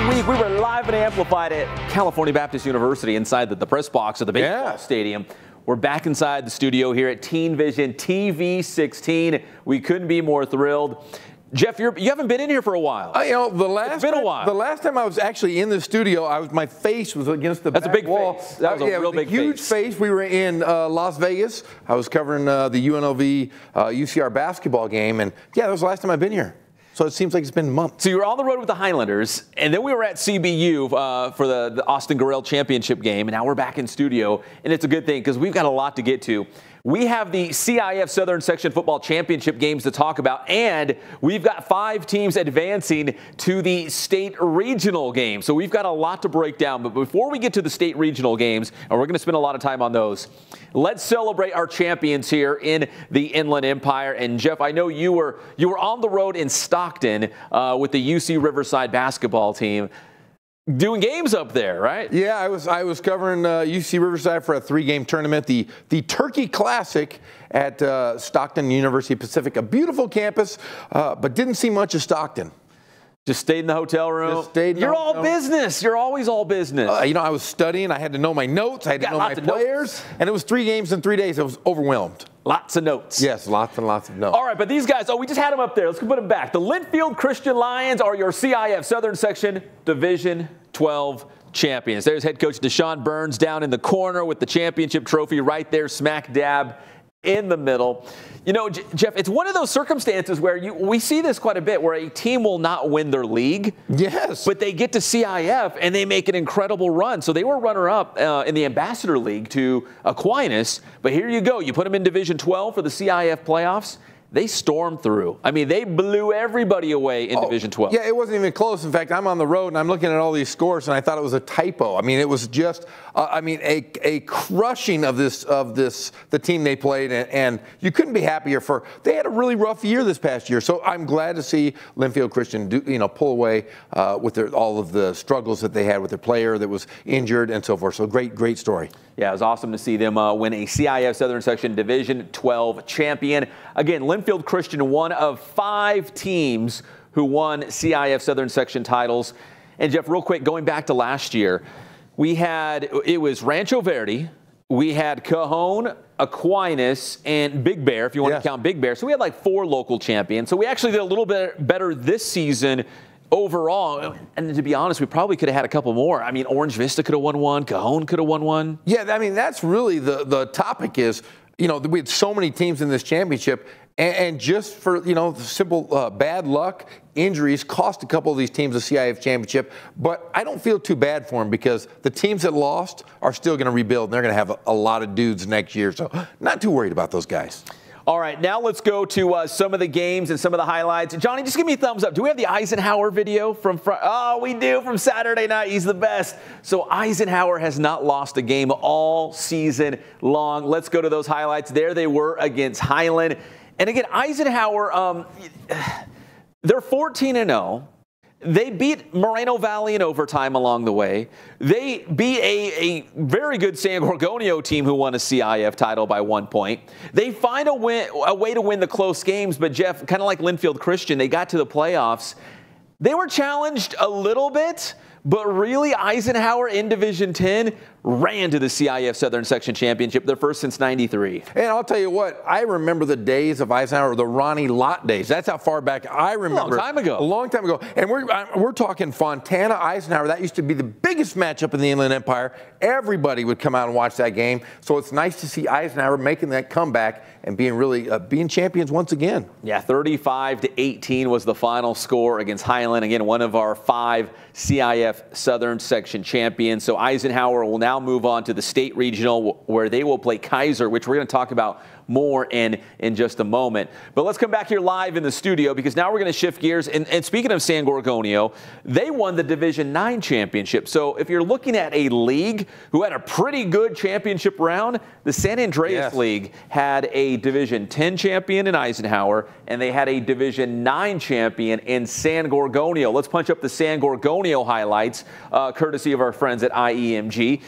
week, we were live and amplified at California Baptist University inside the press box of the baseball stadium. We're back inside the studio here at Teen Vision TV 16. We couldn't be more thrilled. Jeff, you haven't been in here for a while. It's been a while. The last time I was actually in the studio, my face was against the back wall. Face. That was a real big huge face. We were in Las Vegas. I was covering the UNLV UCR basketball game, and yeah, that was the last time I've been here. So it seems like it's been months. So you were on the road with the Highlanders, and then we were at CBU for the Austin Gorell Championship game, and now we're back in studio, and it's a good thing because we've got a lot to get to. We have the CIF Southern Section Football Championship games to talk about, and we've got 5 teams advancing to the state regional game. So we've got a lot to break down. But before we get to the state regional games, and we're going to spend a lot of time on those, let's celebrate our champions here in the Inland Empire. And Jeff, I know you were on the road in Stockton with the UC Riverside basketball team, doing games up there, right? Yeah, I was covering UC Riverside for a 3-game tournament, the Turkey Classic at Stockton University Pacific, a beautiful campus, but didn't see much of Stockton. Just stayed in the hotel room. You're all business. You're always all business. I was studying. I had to know my notes. I had to know my players. And it was 3 games in 3 days. I was overwhelmed. Lots of notes. Yes, lots and lots of notes. All right, but these guys, we just had them up there. Let's put them back. The Linfield Christian Lions are your CIF Southern Section Division 12 champions. There's head coach Deshaun Burns down in the corner with the championship trophy right there, smack dab in the middle. You know, Jeff, it's one of those circumstances where we see this quite a bit, where a team will not win their league. Yes. But they get to CIF and they make an incredible run. So they were runner-up in the Ambassador League to Aquinas. But here you go. You put them in Division 12 for the CIF playoffs. They stormed through. I mean, they blew everybody away in Division 12. Yeah, it wasn't even close. In fact, I'm on the road and I'm looking at all these scores and I thought it was a typo. I mean, it was just, a crushing of the team they played, and you couldn't be happier for. They had a really rough year this past year, so I'm glad to see Linfield Christian pull away with all of the struggles that they had with their player that was injured and so forth. So great story. Yeah, it was awesome to see them win a CIF Southern Section Division 12 champion. Again, Linfield Christian, one of 5 teams who won CIF Southern Section titles. And Jeff, real quick, going back to last year, it was Rancho Verde, we had Cajon, Aquinas, and Big Bear, if you want to count Big Bear. So we had like 4 local champions. So we actually did a little bit better this season overall, and to be honest, we probably could have had a couple more. I mean, Orange Vista could have won one. Cajon could have won one. Yeah, I mean, that's really the topic is, we had so many teams in this championship, and just for, simple bad luck, injuries cost a couple of these teams a CIF championship. But I don't feel too bad for them because the teams that lost are still going to rebuild, and they're going to have a lot of dudes next year. So not too worried about those guys. All right, now let's go to some of the games and some of the highlights. Johnny, just give me a thumbs up. Do we have the Eisenhower video from we do, from Saturday night. He's the best. So Eisenhower has not lost a game all season long. Let's go to those highlights. There they were against Highland. And again, Eisenhower, they're 14-0. They beat Moreno Valley in overtime along the way. They beat a very good San Gorgonio team who won a CIF title by 1 point. They find a way to win the close games, but Jeff, kind of like Linfield Christian, they got to the playoffs. They were challenged a little bit, but really Eisenhower in Division 10 ran to the CIF Southern Section Championship, their first since '93. And I'll tell you what, I remember the days of Eisenhower, the Ronnie Lott days. That's how far back I remember. A long time ago. A long time ago. And we're talking Fontana, Eisenhower. That used to be the biggest matchup in the Inland Empire. Everybody would come out and watch that game. So it's nice to see Eisenhower making that comeback and being champions once again. Yeah, 35-18 was the final score against Highland. Again, one of our 5 CIF Southern Section champions. So Eisenhower will now move on to the state regional, where they will play Kaiser, which we're going to talk about more in just a moment. But let's come back here live in the studio, because now we're going to shift gears. And speaking of San Gorgonio, they won the Division 9 championship. So if you're looking at a league who had a pretty good championship round, the San Andreas League had a Division 10 champion in Eisenhower, and they had a Division 9 champion in San Gorgonio. Let's punch up the San Gorgonio highlights, courtesy of our friends at IEMG.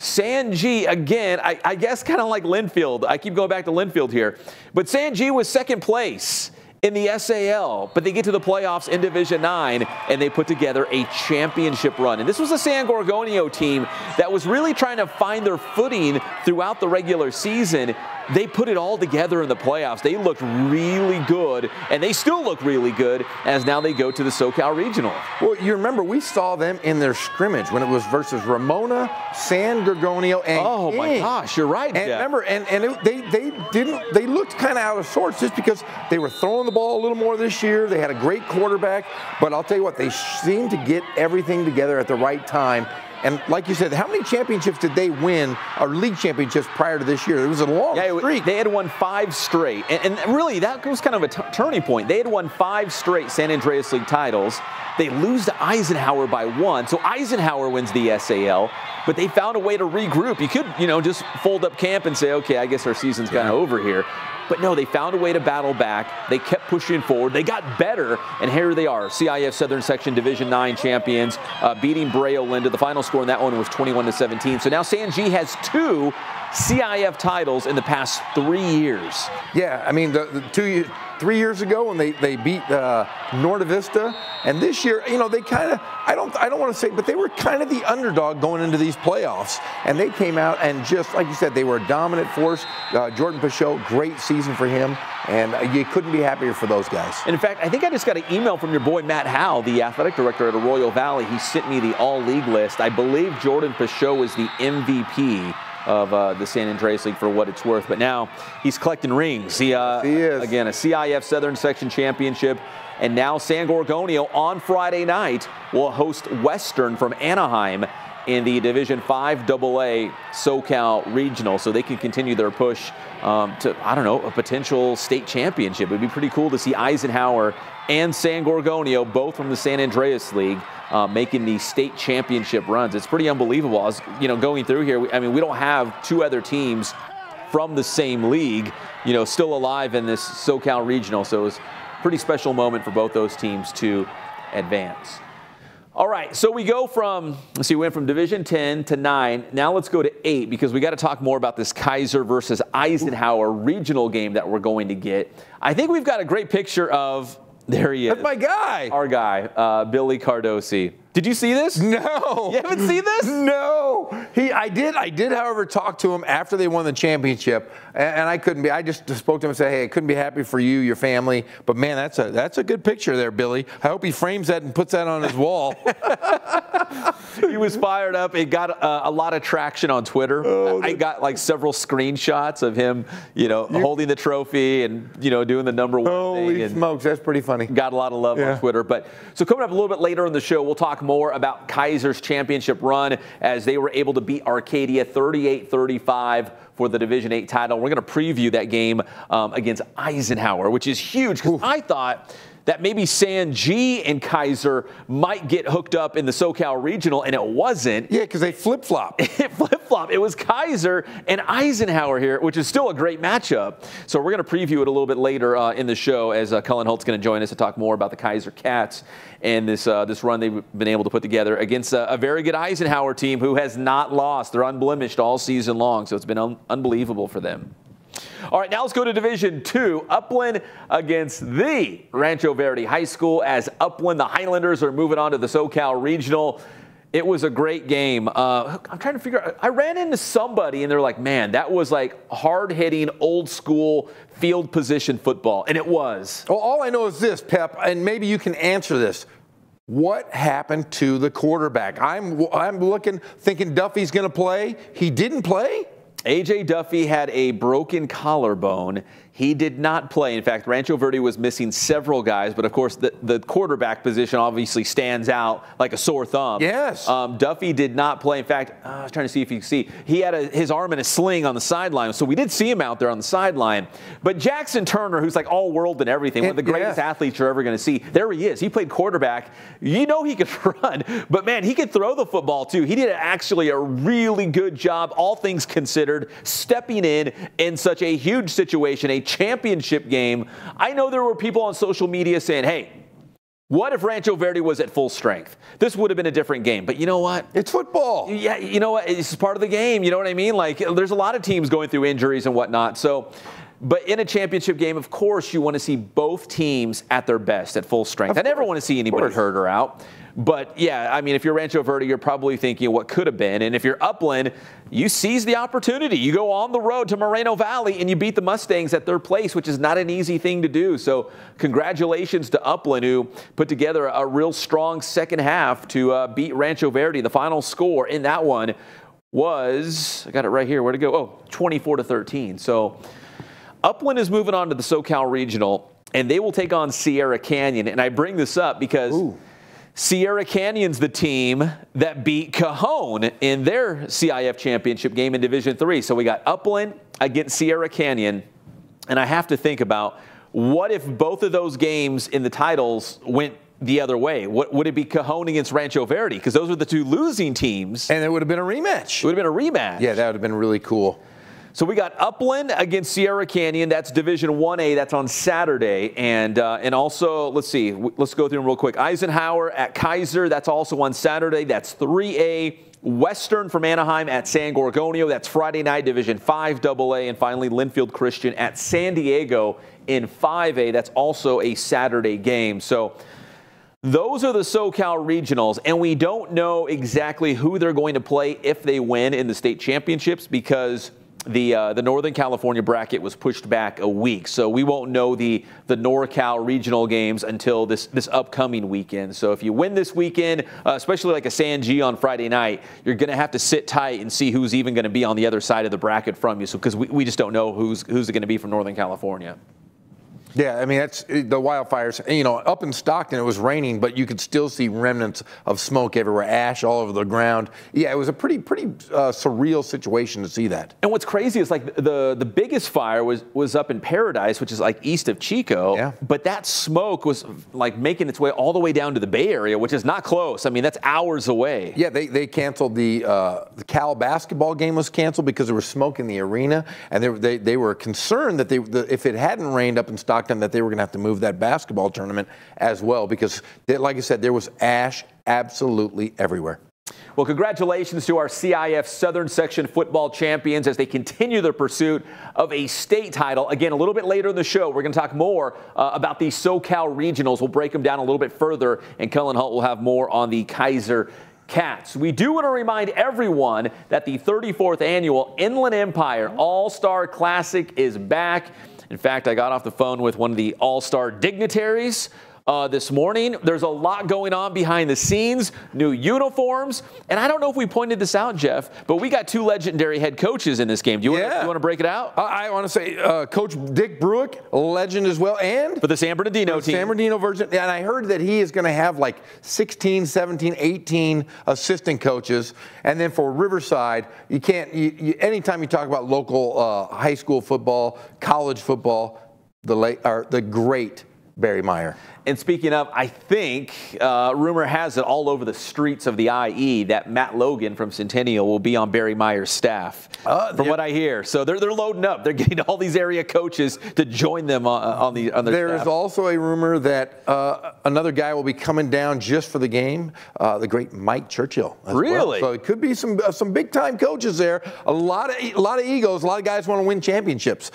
San G, again, I guess kind of like Linfield. I keep going back to Linfield here. But San G was second place in the SAL, but they get to the playoffs in Division IX, and they put together a championship run. And this was a San Gorgonio team that was really trying to find their footing throughout the regular season. They put it all together in the playoffs. They looked really good, and they still look really good as now they go to the SoCal Regional. Well, you remember we saw them in their scrimmage when it was versus Ramona, San Gorgonio, and oh King. My gosh, you're right. And Jeff. remember, they looked kind of out of sorts just because they were throwing the ball a little more this year. They had a great quarterback, but I'll tell you what, they seemed to get everything together at the right time. And like you said, how many championships did they win, or league championships prior to this year? It was a long streak. They had won 5 straight. And really, that was kind of a turning point. They had won 5 straight San Andreas League titles. They lose to Eisenhower by 1. So Eisenhower wins the SAL, but they found a way to regroup. You could, just fold up camp and say, okay, I guess our season's kind of over here. But no, they found a way to battle back. They kept pushing forward. They got better, and here they are, CIF Southern Section Division IX champions, beating Brea Olinda. The final score in that one was 21-17. So now San G has 2 CIF titles in the past 3 years. Yeah, I mean, the 3 years ago when they beat Norte Vista, and this year, they kind of, I don't want to say, but they were kind of the underdog going into these playoffs, and they came out and just, like you said, they were a dominant force. Jordan Pachot, great season for him, and you couldn't be happier for those guys. And in fact, I think I just got an email from your boy Matt Howe, the athletic director at Arroyo Valley. He sent me the all-league list. I believe Jordan Pachot is the MVP of the San Andreas League for what it's worth. But now he's collecting rings. He is. Again, a CIF Southern Section Championship. And now San Gorgonio on Friday night will host Western from Anaheim in the Division 5 AA SoCal Regional, so they can continue their push to, I don't know, a potential state championship. It would be pretty cool to see Eisenhower and San Gorgonio, both from the San Andreas League, making the state championship runs. It's pretty unbelievable. I was, going through here, we don't have 2 other teams from the same league, still alive in this SoCal Regional, so it was a pretty special moment for both those teams to advance. All right, so we go from, we went from Division 10 to 9. Now let's go to 8 because we got to talk more about this Kaiser versus Eisenhower regional game that we're going to get. I think we've got a great picture of, there he is. That's my guy. Our guy, Billy Cardosi. Did you see this? No. You haven't seen this? No. I did, however, talk to him after they won the championship, and I just spoke to him and said, hey, I couldn't be happy for you, your family, but man, that's a good picture there, Billy. I hope he frames that and puts that on his wall. He was fired up. It got a lot of traction on Twitter. I got like several screenshots of him, holding the trophy and, doing the #1 thing. Holy smokes, that's pretty funny. Got a lot of love on Twitter. But so coming up a little bit later in the show, we'll talk more about Kaiser's championship run as they were able to beat Arcadia 38-35 for the Division 8 title. We're going to preview that game against Eisenhower, which is huge because I thought that maybe San G and Kaiser might get hooked up in the SoCal Regional, and it wasn't. Yeah, because they flip-flop. It flip-flop. It was Kaiser and Eisenhower here, which is still a great matchup. So we're going to preview it a little bit later in the show as Cullen Holt's going to join us to talk more about the Kaiser Cats and this run they've been able to put together against a very good Eisenhower team who has not lost. They're unblemished all season long, so it's been unbelievable for them. All right, now let's go to Division 2. Upland against the Rancho Verde High School as Upland, the Highlanders, are moving on to the SoCal Regional. It was a great game. I'm trying to figure out, I ran into somebody and they're like, man, that was like hard-hitting, old-school field position football, and it was. Well, all I know is this, Pep, and maybe you can answer this. What happened to the quarterback? I'm looking, thinking Duffy's going to play. He didn't play? A.J. Duffy had a broken collarbone. He did not play. In fact, Rancho Verde was missing several guys, but of course the quarterback position obviously stands out like a sore thumb. Yes. Duffy did not play. In fact, I was trying to see if you could see. He had his arm in a sling on the sideline, so we did see him out there on the sideline. But Jackson Turner, who's like all world and everything, one of the greatest athletes you're ever going to see, there he is. He played quarterback. You know he could run, but man, he could throw the football too. He did actually a really good job, all things considered, stepping in such a huge situation, a championship game. I know there were people on social media saying, hey, what if Rancho Verde was at full strength? This would have been a different game. But you know what? It's football. Yeah, you know what? It's part of the game. You know what I mean? Like, there's a lot of teams going through injuries and whatnot. So But in a championship game, of course, you want to see both teams at their best, at full strength. I never want to see anybody hurt or out. But, yeah, I mean, if you're Rancho Verde, you're probably thinking what could have been. And if you're Upland, you seize the opportunity. You go on the road to Moreno Valley and you beat the Mustangs at their place, which is not an easy thing to do. So congratulations to Upland, who put together a real strong second half to beat Rancho Verde. The final score in that one was, I got it right here, where'd it go? Oh, 24-13. So Upland is moving on to the SoCal Regional, and they will take on Sierra Canyon. And I bring this up because Sierra Canyon's the team that beat Cajon in their CIF championship game in Division III. So we got Upland against Sierra Canyon, and I have to think about, what if both of those games in the titles went the other way? What would it be, Cajon against Rancho Verde? Because those were the two losing teams. And it would have been a rematch. It would have been a rematch. Yeah, that would have been really cool. So we got Upland against Sierra Canyon. That's Division 1A. That's on Saturday. And also, let's see. Let's go through them real quick. Eisenhower at Kaiser. That's also on Saturday. That's 3A. Western from Anaheim at San Gorgonio. That's Friday night, Division 5 AA. And finally, Linfield Christian at San Diego in 5A. That's also a Saturday game. So those are the SoCal Regionals, and we don't know exactly who they're going to play if they win in the state championships, because the Northern California bracket was pushed back a week. So we won't know the NorCal regional games until this upcoming weekend. So if you win this weekend, especially like a San G on Friday night, you're going to have to sit tight and see who's even going to be on the other side of the bracket from you. So because we just don't know who's going to be from Northern California. Yeah, I mean, that's the wildfires. You know, up in Stockton, it was raining, but you could still see remnants of smoke everywhere, ash all over the ground. Yeah, it was a pretty surreal situation to see that. And what's crazy is, like, the biggest fire was up in Paradise, which is like east of Chico. Yeah. But that smoke was like making its way all the way down to the Bay Area, which is not close. I mean, that's hours away. Yeah, they canceled the Cal basketball game was canceled because there was smoke in the arena, and they were concerned that if it hadn't rained up in Stockton, that they were going to have to move that basketball tournament as well, because, like I said, there was ash absolutely everywhere. Well, congratulations to our CIF Southern Section football champions as they continue their pursuit of a state title. Again, a little bit later in the show, we're going to talk more about the SoCal Regionals. We'll break them down a little bit further, and Cullen Hunt will have more on the Kaiser Cats. We do want to remind everyone that the 34th annual Inland Empire All-Star Classic is back. In fact, I got off the phone with one of the All-Star dignitaries this morning. There's a lot going on behind the scenes, new uniforms, and I don't know if we pointed this out, Jeff, but we got two legendary head coaches in this game. Do you want to break it out? I want to say Coach Dick Bruick, a legend as well, and for the San Bernardino team. San Bernardino version, and I heard that he is going to have like 16, 17, 18 assistant coaches, and then for Riverside, you can't. Anytime you talk about local high school football, college football, the great Barry Meyer. And speaking of, I think, rumor has it all over the streets of the IE that Matt Logan from Centennial will be on Barry Meyer's staff, from what I hear. So they're loading up. They're getting all these area coaches to join them on their staff. There is also a rumor that another guy will be coming down just for the game, the great Mike Churchill. Really? Well. So it could be some big-time coaches there. A lot of egos. A lot of guys want to win championships.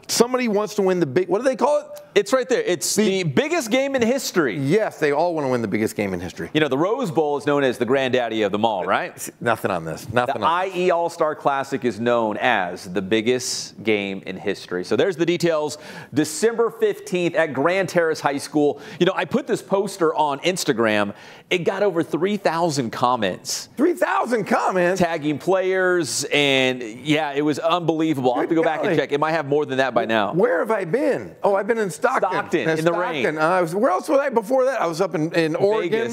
Somebody wants to win the big, what do they call it? It's right there. It's the biggest game in history. Yes, they all want to win the biggest game in history. You know, the Rose Bowl is known as the granddaddy of them all, right? Nothing on this. Nothing on IE All-Star Classic is known as the biggest game in history. So there's the details. December 15th at Grand Terrace High School. You know, I put this poster on Instagram. It got over 3,000 comments. 3,000 comments? Tagging players, and yeah, it was unbelievable. I'll have to go back and check. It might have more than that by now. Where have I been? Oh, I've been in Stockton. In the rain. Where else was I before that? I was up in Oregon.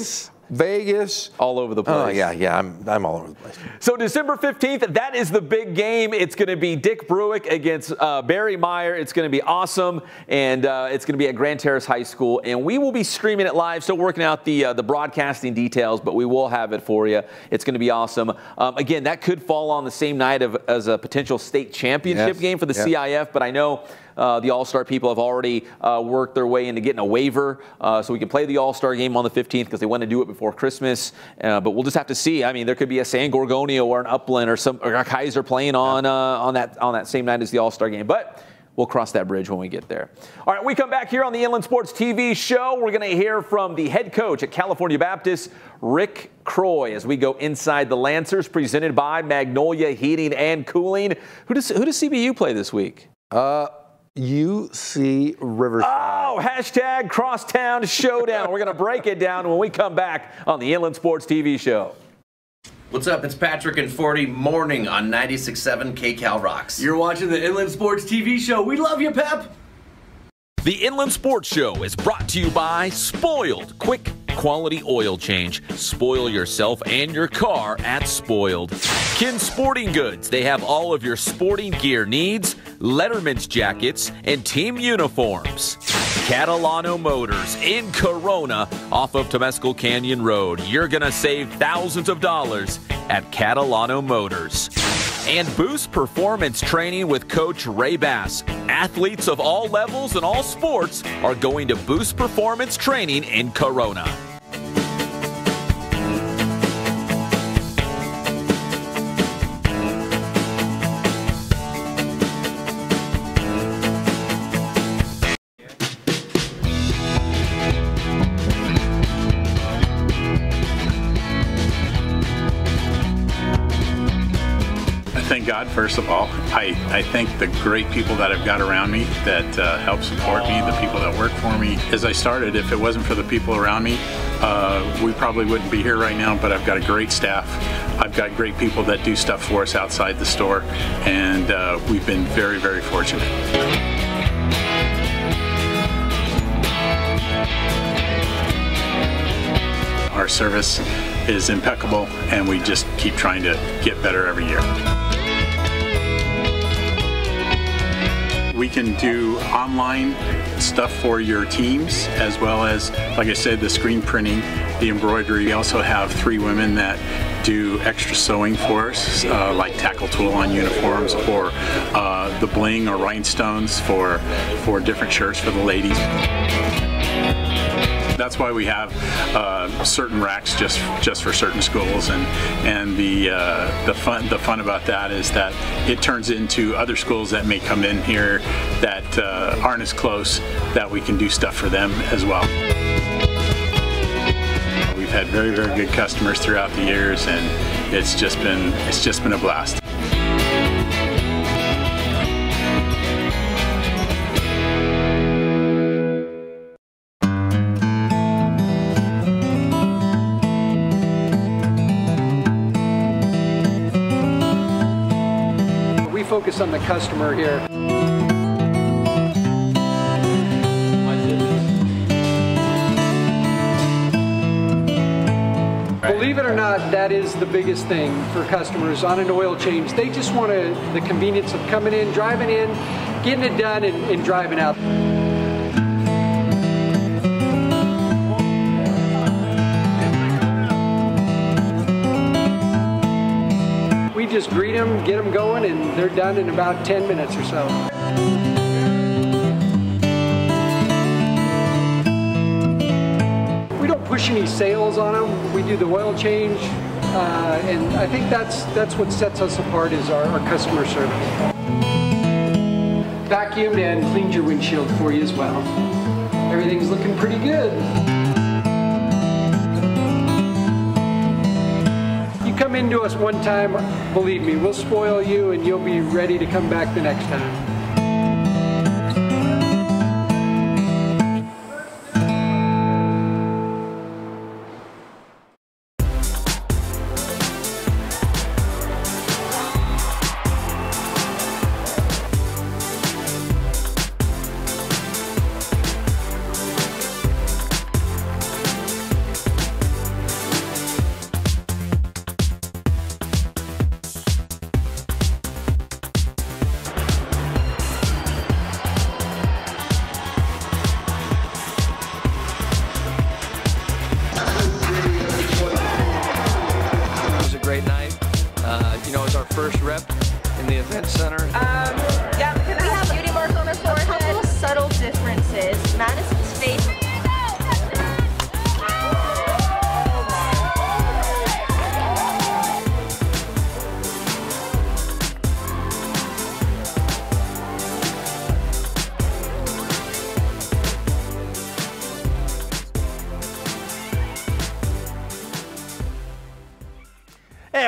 Vegas. All over the place. Oh, yeah, I'm all over the place. So December 15th, that is the big game. It's going to be Dick Bruick against Barry Meyer. It's going to be awesome, and it's going to be at Grand Terrace High School, and we will be streaming it live. Still working out the broadcasting details, but we will have it for you. It's going to be awesome. Again, that could fall on the same night as a potential state championship game for the CIF, but I know the All-Star people have already worked their way into getting a waiver so we can play the All-Star game on the 15th because they want to do it before Christmas. But we'll just have to see. I mean, there could be a San Gorgonio or an Upland or a Kaiser playing on that same night as the All-Star game. But We'll cross that bridge when we get there. All right, we come back here on the Inland Sports TV show. We're going to hear from the head coach at California Baptist, Rick Croy, as we go inside the Lancers, presented by Magnolia Heating and Cooling. Who does CBU play this week? UC Riverside. Oh, hashtag Crosstown Showdown. We're going to break it down when we come back on the Inland Sports TV show. What's up? It's Patrick and 40 morning on 96.7 KCal Rocks. You're watching the Inland Sports TV show. We love you, Pep. The Inland Sports Show is brought to you by Spoiled. Quick, quality oil change. Spoil yourself and your car at Spoiled. Kin Sporting Goods. They have all of your sporting gear needs, Letterman's jackets, and team uniforms. Catalano Motors in Corona off of Temescal Canyon Road. You're going to save thousands of dollars at Catalano Motors. And Boost Performance Training with Coach Ray Bass. Athletes of all levels and all sports are going to Boost Performance Training in Corona. Thank God, first of all. I thank the great people that I've got around me that help support me, the people that work for me. As I started, if it wasn't for the people around me, we probably wouldn't be here right now, but I've got a great staff. I've got great people that do stuff for us outside the store, and we've been very, very fortunate. Our service is impeccable, and we just keep trying to get better every year. We can do online stuff for your teams, as well as, like I said, the screen printing, the embroidery. We also have 3 women that do extra sewing for us, like tackle tool on uniforms, or the bling or rhinestones for different shirts for the ladies. That's why we have certain racks just for certain schools, and the fun about that is that it turns into other schools that may come in here that aren't as close, that we can do stuff for them as well. We've had very, very good customers throughout the years, and it's just been a blast. Focus on the customer here. Believe it or not, that is the biggest thing for customers on an oil change. They just want the convenience of coming in, driving in, getting it done, and driving out. We just greet them, get them going, and they're done in about 10 minutes or so. We don't push any sales on them. We do the oil change, and I think that's what sets us apart is our customer service. Vacuumed and cleaned your windshield for you as well. Everything's looking pretty good. Come into us one time, believe me, we'll spoil you and you'll be ready to come back the next time.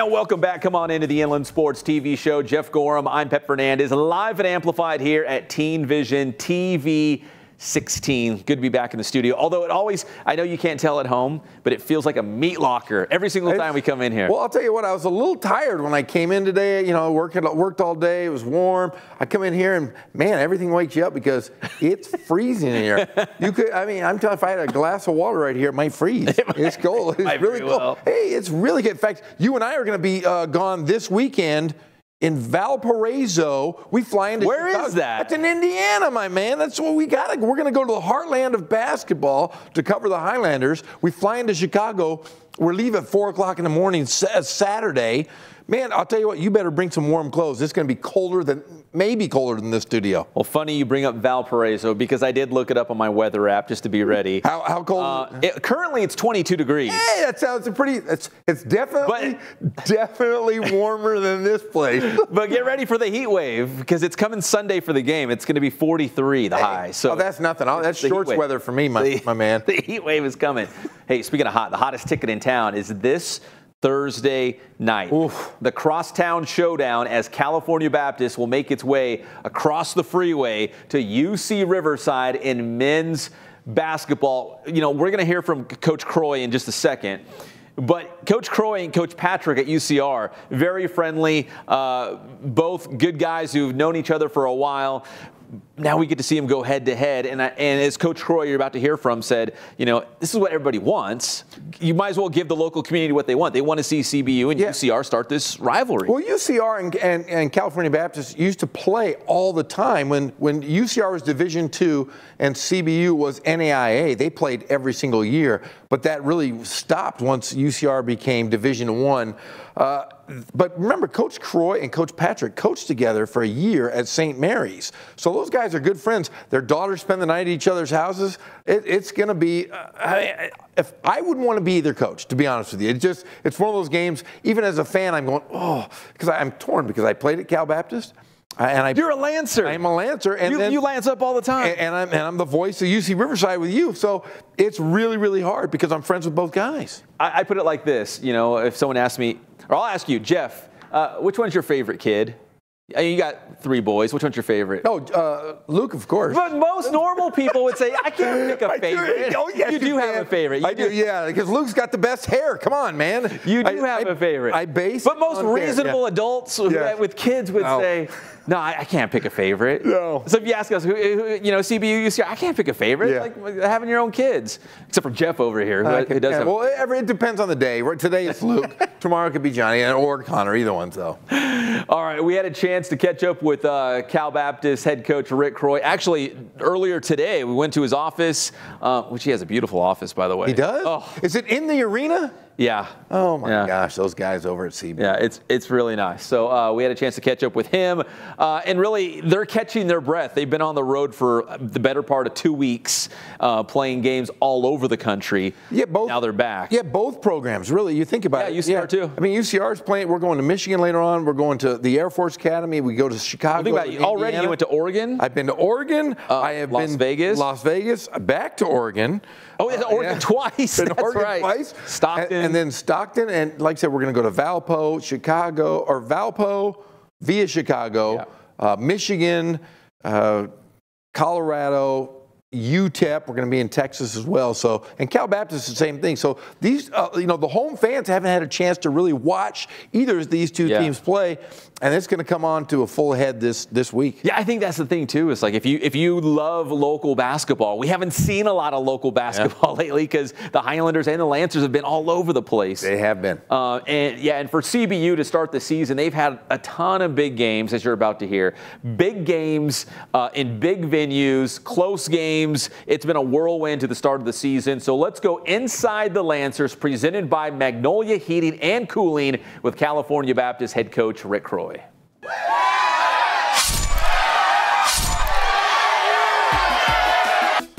And welcome back. Come on into the Inland Sports TV show. Jeff Gorham, I'm Pep Fernandez, live and amplified here at Teen Vision TV 16. Good to be back in the studio. Although it always, I know you can't tell at home, but it feels like a meat locker every single time we come in here. Well, I'll tell you what, I was a little tired when I came in today. You know, worked all day. It was warm. I come in here and, man, everything wakes you up because it's freezing in here. You could, I mean, I'm telling you, if I had a glass of water right here, it might freeze. It's cold. It's really cold. Well. Hey, it's really good. In fact, you and I are going to be gone this weekend. In Valparaiso, we fly into Where Chicago. is that? That's in Indiana, my man. That's what we got. We're going to go to the heartland of basketball to cover the Highlanders. We fly into Chicago. We're leaving at 4 o'clock in the morning Saturday. Man, I'll tell you what, you better bring some warm clothes. It's going to be colder than, maybe colder than this studio. Well, funny you bring up Valparaiso because I did look it up on my weather app just to be ready. How cold? Currently, it's 22 degrees. Hey, that sounds it's definitely warmer than this place. But get ready for the heat wave because it's coming Sunday for the game. It's going to be 43, the high. So that's nothing. That's shorts weather for me, my man. The heat wave is coming. Hey, speaking of hot, the hottest ticket in town is this Thursday night. Oof. The Crosstown Showdown as California Baptist will make its way across the freeway to UC Riverside in men's basketball. You know, we're going to hear from Coach Croy in just a second. But Coach Croy and Coach Patrick at UCR, very friendly, both good guys who've known each other for a while. Now we get to see him go head-to-head, and as Coach Croy, you're about to hear from, said, you know, this is what everybody wants. You might as well give the local community what they want. They want to see CBU and UCR start this rivalry. Well, UCR and California Baptist used to play all the time. When UCR was Division II and CBU was NAIA, they played every single year. But that really stopped once UCR became Division I. But remember, Coach Croy and Coach Patrick coached together for a year at St. Mary's. So those guys are good friends. Their daughters spend the night at each other's houses. It's going to be if I wouldn't want to be either coach, to be honest with you. It's one of those games, even as a fan, I'm going, oh, because I'm torn because I played at Cal Baptist. You're a Lancer. I'm a Lancer. And you Lance up all the time. And I'm the voice of UC Riverside with you. So it's really, really hard because I'm friends with both guys. I put it like this. You know, if someone asks me, or I'll ask you, Jeff, which one's your favorite kid? You got 3 boys. Which one's your favorite? Oh, Luke, of course. But most normal people would say, I can't pick a favorite. Oh, yes, you do have a favorite. I do, yeah, because Luke's got the best hair. Come on, man. You do have a favorite. But most reasonable adults with kids would say, no, I can't pick a favorite. No. So if you ask us, who CBU, UCR, I can't pick a favorite. Yeah. Like having your own kids. Except for Jeff over here, who does have. Well, it depends on the day. Today it's Luke. Tomorrow it could be Johnny or Connor, either one, though. All right, we had a chance to catch up with Cal Baptist head coach Rick Croy. Actually, earlier today, we went to his office, which he has a beautiful office, by the way. He does? Oh. Is it in the arena? Yeah. Oh, my gosh, those guys over at CB. Yeah, it's really nice. So we had a chance to catch up with him. And really, they're catching their breath. They've been on the road for the better part of 2 weeks, playing games all over the country. Yeah, both. Now they're back. Yeah, both programs, really. You think about it. Yeah, UCR too. I mean, UCR's playing. We're going to Michigan later on. We're going to the Air Force Academy. We go to Chicago. Well, think about it. Already you went to Oregon? I've been to Oregon. I have Las Vegas. Las Vegas. Back to Oregon. Oh, yeah, Oregon twice. Been That's Oregon right. twice. Stockton. And then Stockton. And like I said, we're going to go to Valpo, Chicago, or Valpo via Chicago, Michigan, Colorado, UTEP. We're going to be in Texas as well. So, and Cal Baptist is the same thing. So these, the home fans haven't had a chance to really watch either of these two teams play, and it's going to come on to a full head this week. Yeah, I think that's the thing too. It's like if you love local basketball, we haven't seen a lot of local basketball lately because the Highlanders and the Lancers have been all over the place. They have been. And for CBU to start the season, they've had a ton of big games, as you're about to hear. Big games in big venues, close games. It's been a whirlwind to the start of the season. So let's go inside the Lancers, presented by Magnolia Heating and Cooling with California Baptist head coach Rick Croy.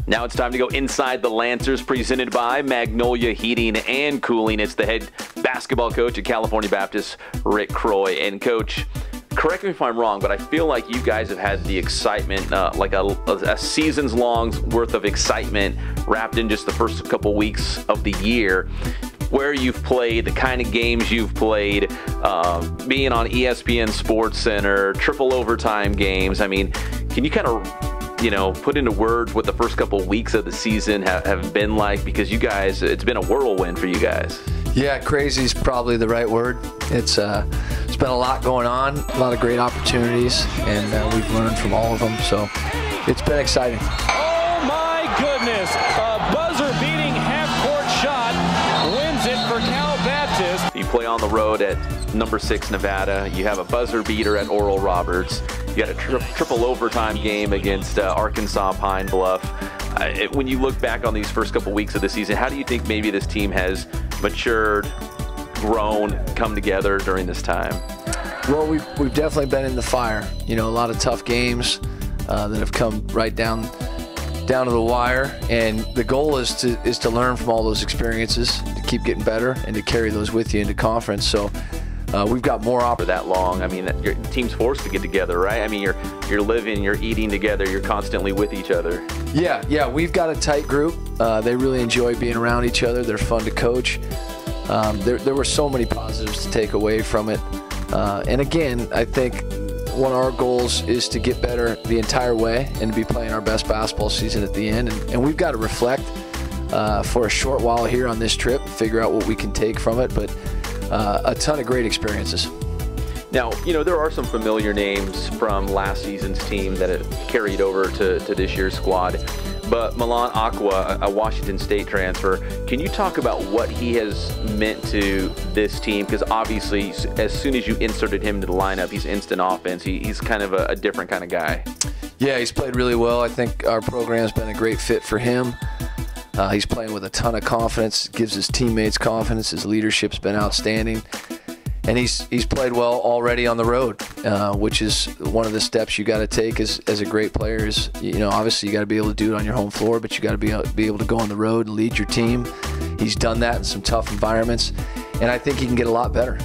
Now it's time to go inside the Lancers, presented by Magnolia Heating and Cooling. It's the head basketball coach at California Baptist, Rick Croy. And Coach, correct me if I'm wrong, but I feel like you guys have had the excitement, like a season's long worth of excitement wrapped in just the first couple weeks of the year. where you've played, the kind of games you've played, being on ESPN Sports Center, triple overtime games. I mean, can you kind of, you know, put into words what the first couple of weeks of the season have been like? Because you guys, it's been a whirlwind for you guys. Yeah, crazy is probably the right word. It's been a lot going on, a lot of great opportunities, and we've learned from all of them. So it's been exciting. Oh my goodness! A buzzer-beating half-court shot wins it for Cal Baptist. You play on the road at number 6 Nevada. You have a buzzer beater at Oral Roberts. You got a triple overtime game against Arkansas Pine Bluff. When you look back on these first couple weeks of the season, how do you think maybe this team has matured, grown, come together during this time? Well, we've definitely been in the fire. You know, a lot of tough games that have come right down to the wire, and the goal is to learn from all those experiences, to keep getting better, and to carry those with you into conference. So we've got more for that long. I mean, your team's forced to get together, right? I mean, you're living, you're eating together, you're constantly with each other. Yeah, we've got a tight group. They really enjoy being around each other. They're fun to coach. There were so many positives to take away from it. And again, I think one of our goals is to get better the entire way and to be playing our best basketball season at the end. And we've got to reflect for a short while here on this trip, figure out what we can take from it. But a ton of great experiences. Now, you know, there are some familiar names from last season's team that have carried over to this year's squad. But Milan Aqua, a Washington State transfer, can you talk about what he has meant to this team? Because obviously, as soon as you inserted him into the lineup, he's instant offense. He's kind of a different kind of guy. Yeah, he's played really well. I think our program's been a great fit for him. He's playing with a ton of confidence, gives his teammates confidence. His leadership's been outstanding. And he's played well already on the road, which is one of the steps you got to take as a great player. Is, you know, obviously you got to be able to do it on your home floor, but you got to be able to go on the road and lead your team. He's done that in some tough environments, and I think he can get a lot better.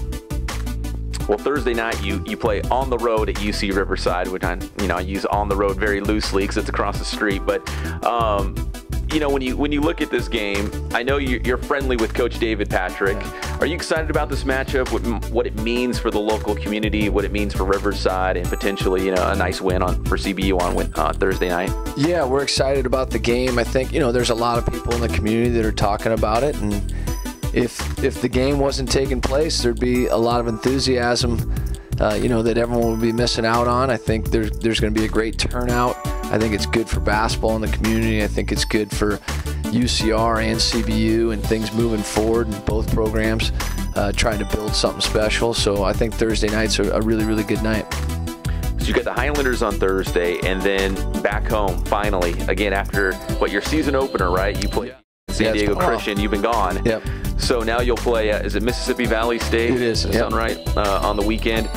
Well, Thursday night you play on the road at UC Riverside, which I use on the road very loosely because it's across the street, but. You know, when you look at this game, I know you're friendly with Coach David Patrick. Are you excited about this matchup? What it means for the local community, what it means for Riverside, and potentially, you know, a nice win for CBU on Thursday night? Yeah, we're excited about the game. I think, you know, there's a lot of people in the community that are talking about it, and if the game wasn't taking place, there'd be a lot of enthusiasm. You know, that everyone will be missing out on. I think there's going to be a great turnout. I think it's good for basketball in the community. I think it's good for UCR and CBU and things moving forward in both programs, trying to build something special. So I think Thursday night's a really, really good night. So you got the Highlanders on Thursday, and then back home finally, again after your season opener, right? You play San Diego Christian. You've been gone. Yep. So now you'll play, is it Mississippi Valley State? It is. Does that sound right? On the weekend.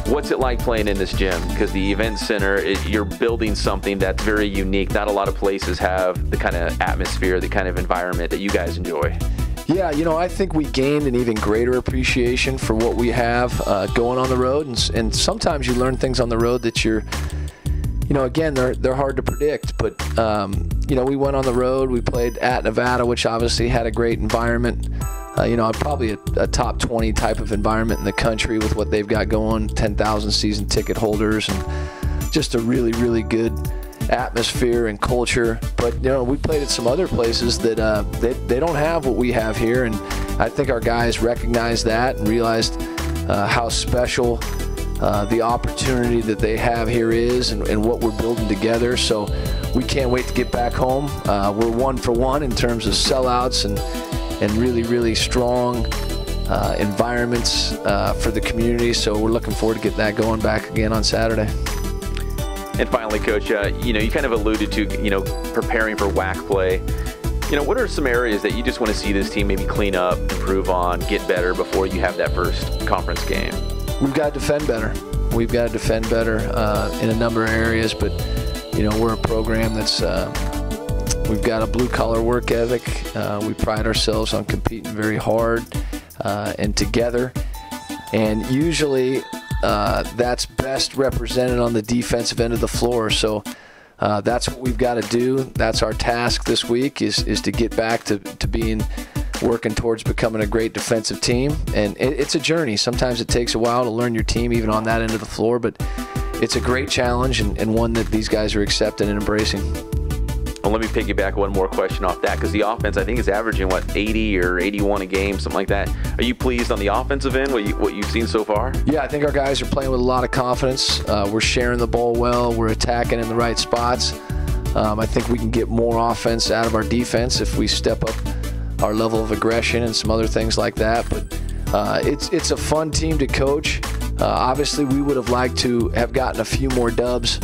What's it like playing in this gym? Because the event center, you're building something that's very unique. Not a lot of places have the kind of atmosphere, the kind of environment that you guys enjoy. Yeah, you know, I think we gained an even greater appreciation for what we have going on the road. And sometimes you learn things on the road that you're, you know, again, they're hard to predict. But, you know, we went on the road. We played at Nevada, which obviously had a great environment. You know, probably a top 20 type of environment in the country with what they've got going, 10,000 season ticket holders, and just a really, really good atmosphere and culture. But, you know, we played at some other places that they don't have what we have here, and I think our guys recognized that and realized how special the opportunity that they have here is and what we're building together. So we can't wait to get back home. We're 1 for 1 in terms of sellouts and really, really strong environments for the community. So we're looking forward to get that going back again on Saturday. And finally, Coach, you know, you kind of alluded to, you know, preparing for WAC play. You know, what are some areas that you just want to see this team maybe clean up, improve on, get better before you have that first conference game? We've got to defend better. We've got to defend better in a number of areas, but, you know, we're a program that's we've got a blue-collar work ethic. We pride ourselves on competing very hard and together. And usually that's best represented on the defensive end of the floor. So that's what we've got to do. That's our task this week is to get back to being working towards becoming a great defensive team. And it's a journey. Sometimes it takes a while to learn your team, even on that end of the floor. But it's a great challenge and one that these guys are accepting and embracing. Well, let me piggyback one more question off that, because the offense, I think, is averaging, 80 or 81 a game, something like that. Are you pleased on the offensive end, what you've seen so far? Yeah, I think our guys are playing with a lot of confidence. We're sharing the ball well. We're attacking in the right spots. I think we can get more offense out of our defense if we step up our level of aggression and some other things like that. But it's a fun team to coach. Obviously, we would have liked to have gotten a few more dubs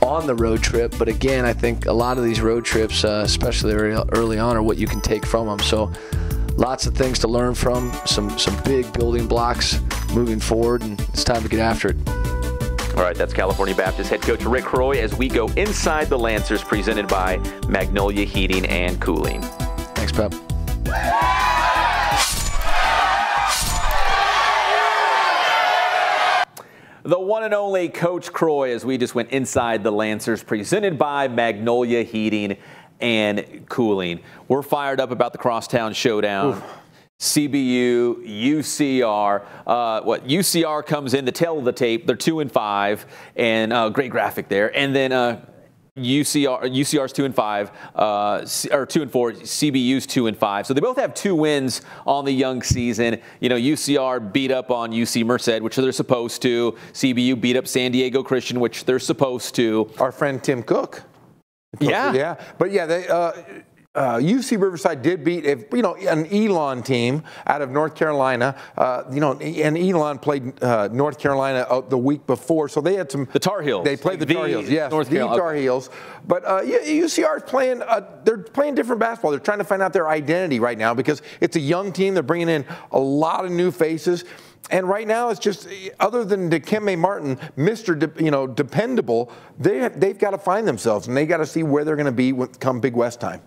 on the road trip, but again, I think a lot of these road trips, especially early on, are what you can take from them. So lots of things to learn from, some big building blocks moving forward, and it's time to get after it. All right, that's California Baptist head coach Rick Croy as we go inside the Lancers, presented by Magnolia Heating and Cooling. Thanks, Pep. The one and only Coach Croy as we just went inside the Lancers, presented by Magnolia Heating and Cooling. We're fired up about the Crosstown Showdown. Oof. CBU, UCR. UCR comes in, the tail of the tape. They're 2-5, and great graphic there. And then UCR's 2-5, or 2-4. CBU's 2-5. So they both have 2 wins on the young season. You know, UCR beat up on UC Merced, which they're supposed to. CBU beat up San Diego Christian, which they're supposed to. Our friend Tim Cook. Yeah. But yeah, they. UC Riverside did beat, an Elon team out of North Carolina. And Elon played North Carolina the week before, so they had some. The Tar Heels. They played the Tar Heels. Yes, the Tar Heels. But UCR is playing. They're playing different basketball. They're trying to find out their identity right now because it's a young team. They're bringing in a lot of new faces. And right now, it's just, other than Dikembe Martin, Mr. Dependable, they've got to find themselves, and they got to see where they're going to be come Big West time.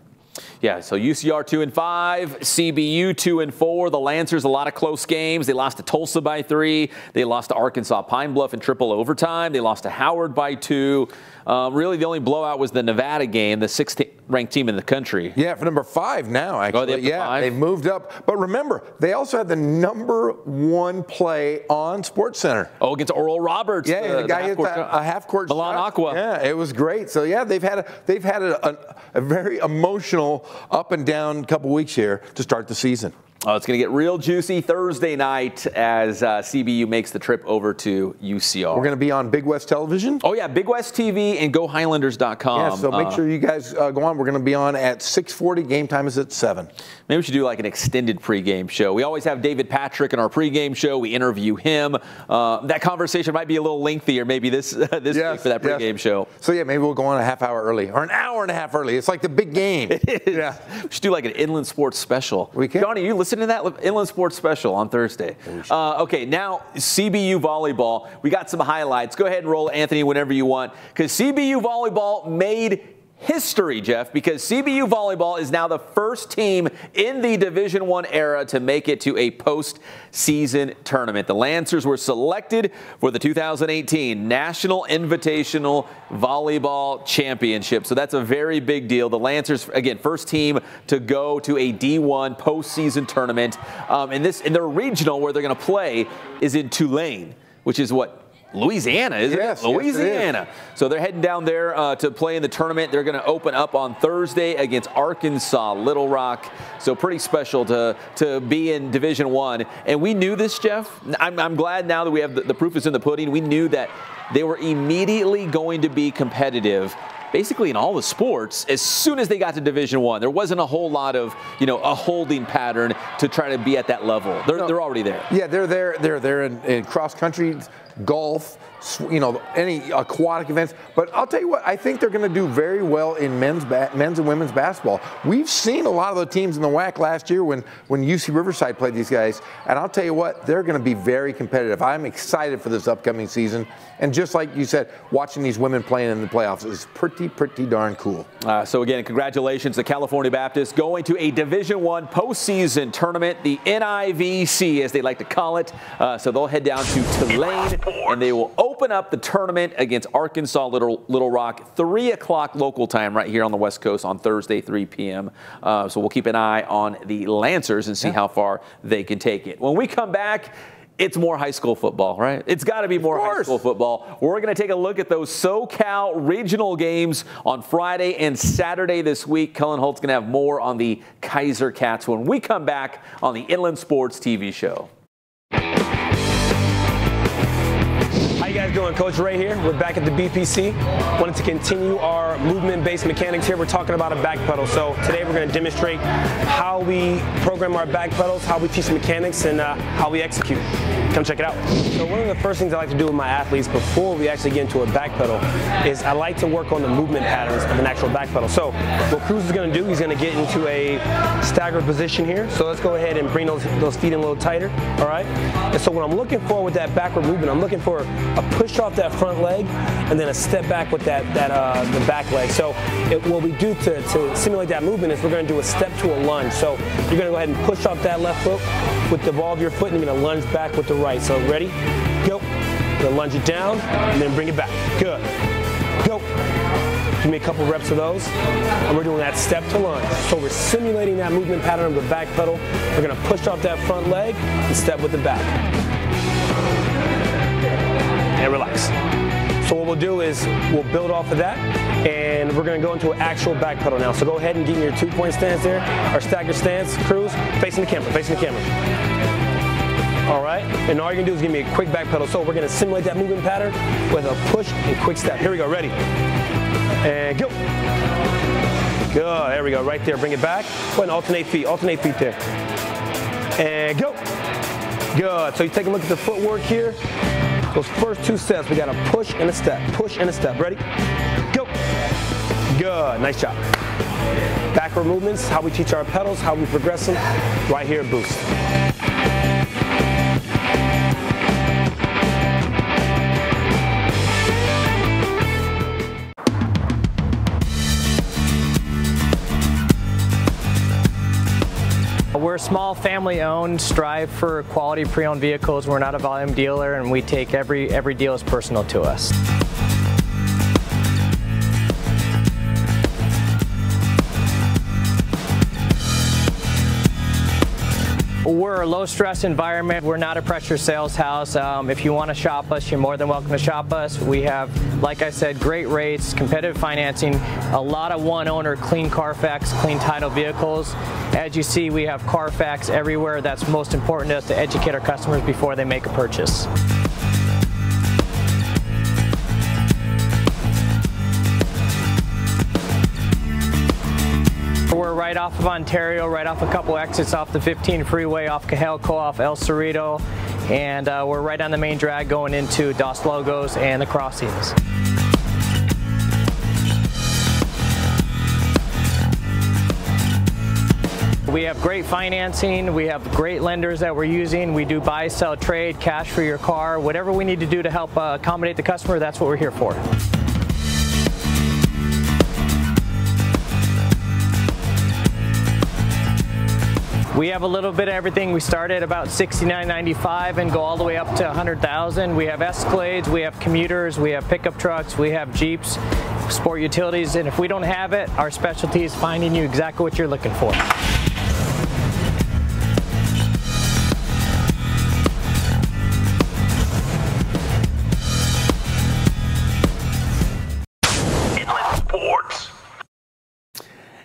Yeah, so UCR 2-5, CBU 2-4. The Lancers, a lot of close games. They lost to Tulsa by 3. They lost to Arkansas Pine Bluff in triple overtime. They lost to Howard by 2. Really, the only blowout was the Nevada game, the 6th ranked team in the country. Yeah, for number 5 now, actually. They've moved up. But remember, they also had the number 1 play on SportsCenter. Oh, against Oral Roberts. Yeah, the guy hit a half-court Milan shot. Aqua. Yeah, it was great. So yeah, they've had a very emotional up and down couple weeks here to start the season. Oh, it's going to get real juicy Thursday night as CBU makes the trip over to UCR. We're going to be on Big West Television. Oh, yeah, Big West TV and GoHighlanders.com. Yeah, so make sure you guys go on. We're going to be on at 6:40. Game time is at 7. Maybe we should do like an extended pregame show. We always have David Patrick in our pregame show. We interview him. That conversation might be a little lengthier maybe this week for that pregame show. So, yeah, maybe we'll go on a half hour early or an hour and a half early. It's like the big game. It is. Yeah. We should do like an Inland Sports special. We can. Johnny, you listen to that Inland Sports special on Thursday. Okay, now CBU volleyball. We got some highlights. Go ahead and roll, Anthony, whenever you want, because CBU volleyball made history, Jeff, because CBU volleyball is now the first team in the Division I era to make it to a postseason tournament. The Lancers were selected for the 2018 National Invitational Volleyball Championship. So that's a very big deal. The Lancers, again, first team to go to a D1 postseason tournament. And their regional where they're going to play is in Tulane, which is what? Louisiana, isn't it? Louisiana. Yes, it is. So they're heading down there to play in the tournament. They're going to open up on Thursday against Arkansas Little Rock. So pretty special to be in Division I. And we knew this, Jeff. I'm glad now that we have the proof is in the pudding. We knew that they were immediately going to be competitive basically in all the sports as soon as they got to Division I. There wasn't a whole lot of, a holding pattern to try to be at that level. They're already there. Yeah, they're there. They're there in cross country, golf, any aquatic events. But I'll tell you what, I think they're going to do very well in men's and women's basketball. We've seen a lot of the teams in the WAC last year when UC Riverside played these guys, and I'll tell you what, they're going to be very competitive. I'm excited for this upcoming season, and just like you said, watching these women playing in the playoffs is pretty darn cool. So again, congratulations to California Baptist going to a Division I postseason tournament, the NIVC as they like to call it. So they'll head down to Tulane and they will open up the tournament against Arkansas Little Rock, 3 o'clock local time right here on the West Coast on Thursday, 3 p.m. So we'll keep an eye on the Lancers and see how far they can take it. When we come back, it's more high school football, right? It's got to be more high school football. We're going to take a look at those SoCal regional games on Friday and Saturday this week. Cullen Holt's going to have more on the Kaiser Cats when we come back on the Inland Sports TV show. How you guys doing? Coach Ray here. We're back at the BPC. Wanted to continue our movement-based mechanics here. We're talking about a back pedal. So today we're going to demonstrate how we program our back pedals, how we teach mechanics, and how we execute. Come check it out. So one of the first things I like to do with my athletes before we actually get into a back pedal is I like to work on the movement patterns of an actual back pedal. So what Cruz is going to do, he's going to get into a staggered position here. So let's go ahead and bring those feet in a little tighter. All right. And so what I'm looking for with that backward movement, I'm looking for a push off that front leg and then a step back with the back leg. So what we do to simulate that movement is we're going to do a step to a lunge. So you're going to go ahead and push off that left foot with the ball of your foot and you're going to lunge back with the right. So ready? Go. You're going to lunge it down and then bring it back. Good. Go. Give me a couple reps of those. And we're doing that step to lunge. So we're simulating that movement pattern of the back pedal. We're going to push off that front leg and step with the back. And relax. So what we'll do is we'll build off of that and we're going to go into an actual back pedal now. So go ahead and give me your 2-point stance there, our staggered stance, Cruz, facing the camera, facing the camera. All right, and all you're going to do is give me a quick back pedal. So we're going to simulate that movement pattern with a push and quick step. Here we go, ready? And go. Good, there we go, right there, bring it back. Go ahead and alternate feet there. And go. Good, so you take a look at the footwork here. Those first 2 steps, we got a push and a step. Ready? Go. Good, nice job. Backward movements, how we teach our pedals, how we progress them, right here at Boost. We're small, family-owned, strive for quality pre-owned vehicles. We're not a volume dealer, and we take every deal as personal to us. We're a low-stress environment. We're not a pressure sales house. If you want to shop us, you're more than welcome to shop us. We have, like I said, great rates, competitive financing, a lot of one-owner, clean Carfax, clean title vehicles. As you see, we have Carfax everywhere. That's most important to us, to educate our customers before they make a purchase. We're right off of Ontario, right off a couple exits off the 15 freeway, off Cajelco, off El Cerrito, and we're right on the main drag going into Dos Logos and the crossings. We have great financing, we have great lenders that we're using. We do buy, sell, trade, cash for your car, whatever we need to do to help accommodate the customer, that's what we're here for. We have a little bit of everything. We start at about $69.95 and go all the way up to $100,000. We have Escalades, we have commuters, we have pickup trucks, we have Jeeps, sport utilities, and if we don't have it, our specialty is finding you exactly what you're looking for.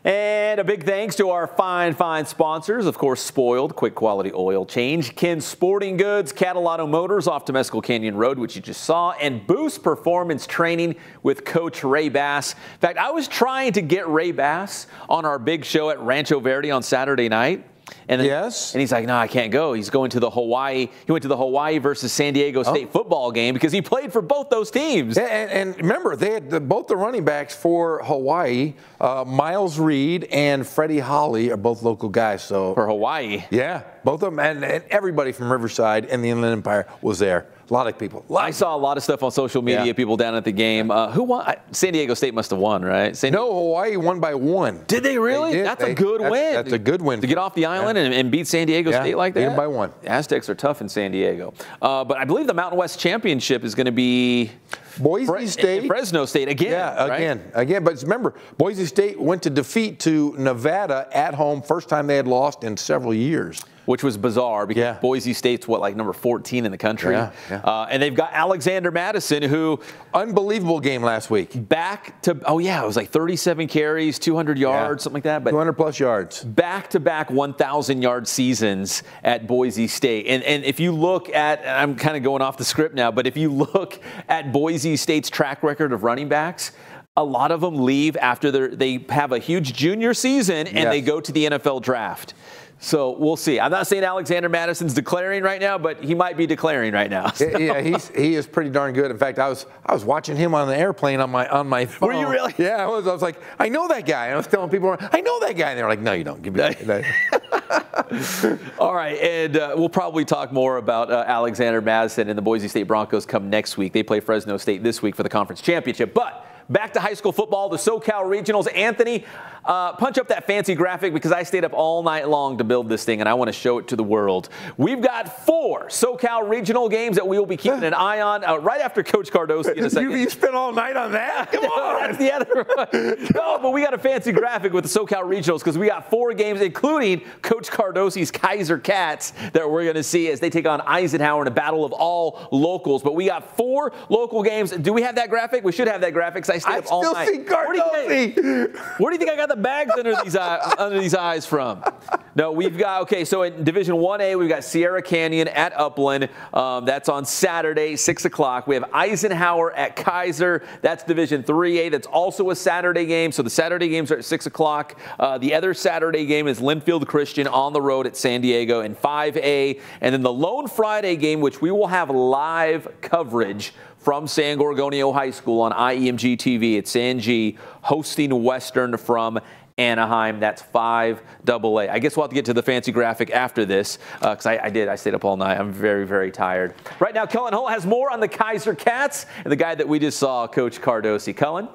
And a big thanks to our fine sponsors. Of course, Spoiled, quick quality oil change. Ken's Sporting Goods, Catalano Motors off Temescal Canyon Road, which you just saw. And Boost Performance Training with Coach Ray Bass. In fact, I was trying to get Ray Bass on our big show at Rancho Verde on Saturday night. And yes. And he's like, no, I can't go. He's going to the Hawaii. He went to the Hawaii versus San Diego State football game because he played for both those teams. And remember, they had both the running backs for Hawaii, Miles Reed and Freddie Holly are both local guys. So for Hawaii. Yeah. Both of them, and everybody from Riverside and the Inland Empire was there. A lot of people. I saw a lot of stuff on social media, people down at the game. Who won? San Diego State must have won, right? No, Hawaii won by 1. Did they really? They did. That's a good win. That's a good win. To get off the island and beat San Diego State like that? Beat them by 1. The Aztecs are tough in San Diego. But I believe the Mountain West Championship is going to be Boise State. Fresno State again. Yeah, again. But remember, Boise State went to defeat to Nevada at home, first time they had lost in several years. Which was bizarre because Boise State's like number 14 in the country. And they've got Alexander Madison, who unbelievable game last week. Back to it was like 37 carries, 200 yards, something like that. But 200+ yards. Back-to-back 1,000-yard seasons at Boise State. And if you look at, I'm kind of going off the script now, but if you look at Boise State's track record of running backs, a lot of them leave after they have a huge junior season and they go to the NFL draft. So we'll see. I'm not saying Alexander Madison's declaring right now, but he might be declaring right now. So. Yeah, he is pretty darn good. In fact, I was watching him on the airplane on my phone. Were you really? Yeah, I was like, I know that guy. And I was telling people, I know that guy. And they're like, no, you don't. Give me that. All right, and we'll probably talk more about Alexander Madison and the Boise State Broncos come next week. They play Fresno State this week for the conference championship. But back to high school football, the SoCal Regionals. Anthony, punch up that fancy graphic because I stayed up all night long to build this thing, and I want to show it to the world. We've got 4 SoCal Regional games that we will be keeping an eye on right after Coach Cardosi in a second. You spent all night on that? Come on. That's the other one. No, but we got a fancy graphic with the SoCal Regionals because we got 4 games, including Coach Cardosi's Kaiser Cats that we're going to see as they take on Eisenhower in a battle of all locals. But we got 4 local games. Do we have that graphic? We should have that graphic because I stayed up all night. I still see Cardosi. Where do you think I got the bags under these eyes from? No, we've got, so in Division 1A, we've got Sierra Canyon at Upland. That's on Saturday, 6 o'clock. We have Eisenhower at Kaiser. That's Division 3A. That's also a Saturday game. So the Saturday games are at 6 o'clock. The other Saturday game is Linfield Christian on the road at San Diego in 5A. And then the lone Friday game, which we will have live coverage from San Gorgonio High School on IEMG TV. It's San G hosting Western from Anaheim. That's 5AA. I guess we'll have to get to the fancy graphic after this because I stayed up all night. I'm very, very tired. Right now, Cullen Hull has more on the Kaiser Cats and the guy that we just saw, Coach Cardosi. Cullen?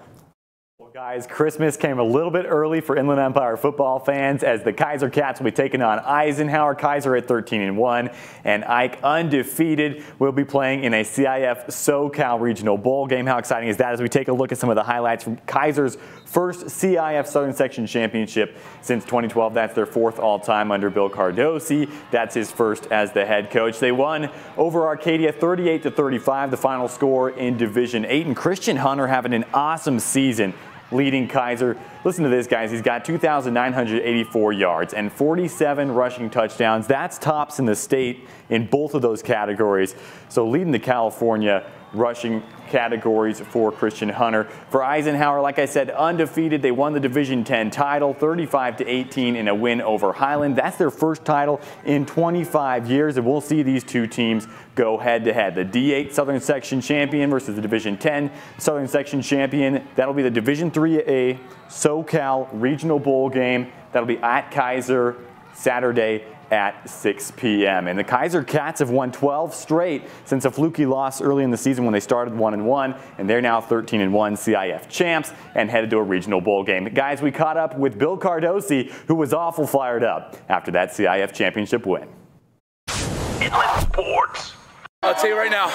Well, guys, Christmas came a little bit early for Inland Empire football fans as the Kaiser Cats will be taking on Eisenhower. Kaiser at 13-1 and Ike undefeated will be playing in a CIF SoCal Regional Bowl game. How exciting is that as we take a look at some of the highlights from Kaiser's first CIF Southern Section championship since 2012. That's their 4th all-time under Bill Cardosi. That's his first as the head coach. They won over Arcadia 38-35, the final score in Division 8. And Christian Hunter having an awesome season leading Kaiser. Listen to this, guys. He's got 2,984 yards and 47 rushing touchdowns. That's tops in the state in both of those categories. So leading the California rushing categories for Christian Hunter. For Eisenhower, like I said, undefeated. They won the Division 10 title, 35-18 in a win over Highland. That's their first title in 25 years, and we'll see these two teams go head-to-head. The D8 Southern Section champion versus the Division 10 Southern Section champion. That'll be the Division 3A SoCal Regional Bowl game. That'll be at Kaiser Saturday at 6 p.m. And the Kaiser Cats have won 12 straight since a fluky loss early in the season when they started 1-1, and they're now 13-1 CIF champs and headed to a regional bowl game. Guys, we caught up with Bill Cardosi, who was awful fired up after that CIF championship win. Inland Sports. I'll tell you right now,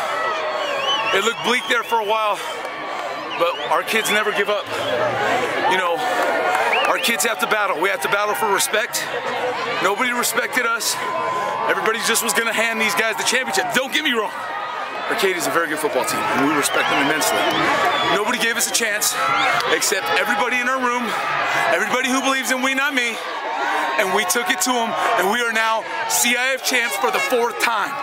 it looked bleak there for a while, but our kids never give up. You know, our kids have to battle. We have to battle for respect. Nobody respected us. Everybody just was going to hand these guys the championship. Don't get me wrong. Arcadia's a very good football team, and we respect them immensely. Nobody gave us a chance except everybody in our room, everybody who believes in we, not me, and we took it to them, and we are now CIF champs for the 4th time.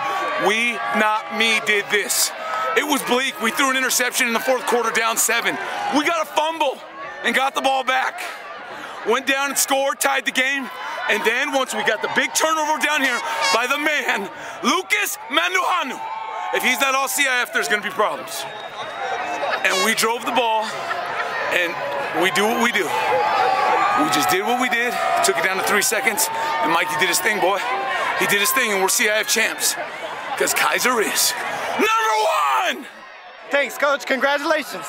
We, not me, did this. It was bleak. We threw an interception in the 4th quarter down 7. We got a fumble and got the ball back. Went down and scored, tied the game, and then once we got the big turnover down here by the man, Lucas Manduhanu. If he's not all CIF, there's going to be problems. And we drove the ball, and we do what we do. we just did what we did, took it down to 3 seconds, and Mikey did his thing, boy. He did his thing, and we're CIF champs. Because Kaiser is #1! Thanks, Coach. Congratulations.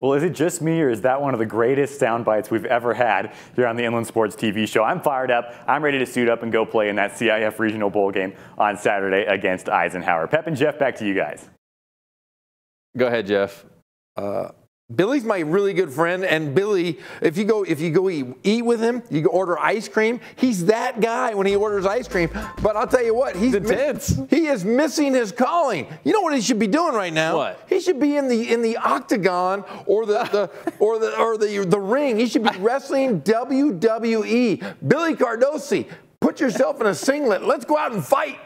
Well, is it just me, or is that one of the greatest sound bites we've ever had here on the Inland Sports TV show? I'm fired up. I'm ready to suit up and go play in that CIF Regional Bowl game on Saturday against Eisenhower. Pep and Jeff, back to you guys. Go ahead, Jeff. Billy's my really good friend, and Billy, if you go eat with him, you go order ice cream. He's that guy when he orders ice cream. But I'll tell you what, he's intense. He is missing his calling. You know what he should be doing right now? What? He should be in the octagon or the ring. He should be wrestling WWE. Billy Cardosi, put yourself in a singlet. Let's go out and fight.